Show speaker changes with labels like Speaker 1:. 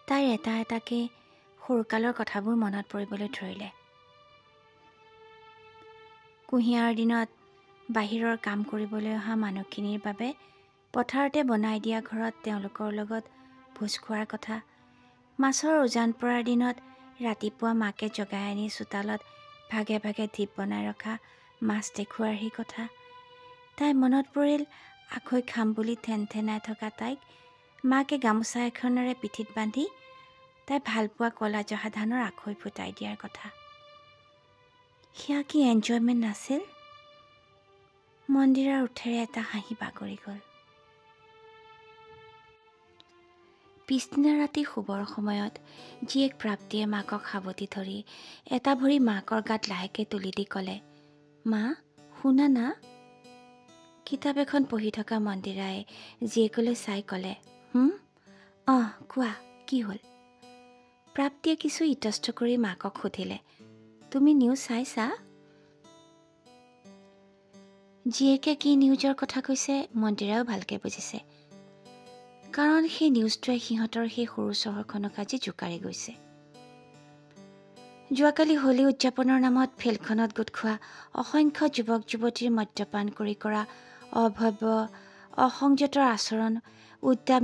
Speaker 1: তাইৰ এটা এটাকে সৰুকালৰ কথাবোৰ মনত পৰিবলৈ ধৰিলে। কুঁহিয়াৰ দিনত বাহিৰৰ কাম কৰিবলৈ অহা মানুহখিনিৰ বাবে পথাৰতে বনাই দিয়া ঘৰত তেওঁলোকৰ লগত ভোজ খোৱাৰ কথা, মাছৰ উজান পৰাৰ দিনত ৰাতিপুৱা মাকে জগাই আনি চোতালত ভাগে ভাগে ঢিপ বনাই ৰখা মাছ দেখুৱাৰ সেই কথা। তাই মনত পৰিল আখৈ খাম বুলি থেনথেনাই থকা তাইক মাকে গামোচা এখনেৰে পিঠিত বান্ধি তাই ভালপোৱা কলা জহা ধানৰ আখৈ ফুটাই দিয়াৰ কথা। সেয়া কি এনজয়মেণ্ট নাছিল? মন্দিৰৰ ওঠেৰে এটা হাঁহি বাগৰি গ'ল। পিছদিনা ৰাতি শুবৰ সময়ত জীয়েক প্ৰাপ্তিয়ে মাকক সাৱটি ধৰি এটা ভৰি মাকৰ গাত লাহেকৈ তুলি দি ক'লে, মা শুনা না? কিতাপ এখন পঢ়ি থকা মন্দিৰাই জীয়েকলৈ চাই ক'লে, অঁ কোৱা, কি হ'ল? প্ৰাপ্তিয়ে কিছু ইতস্ত কৰি মাকক সুধিলে, তুমি নিউজ চাইছা? জীয়েকে কি নিউজৰ কথা কৈছে মন্দিৰাও ভালকৈ বুজিছে, কাৰণ সেই নিউজটোৱে সিহঁতৰ সেই সৰু চহৰখনক আজি জোকাৰি গৈছে। যোৱাকালি হোলী উদযাপনৰ নামত ফিল্ডখনত গোট খোৱা অসংখ্য যুৱক যুৱতীৰ মদ্যপান কৰি কৰা অভব্য অসংযতৰ আচৰণ উদ্যাম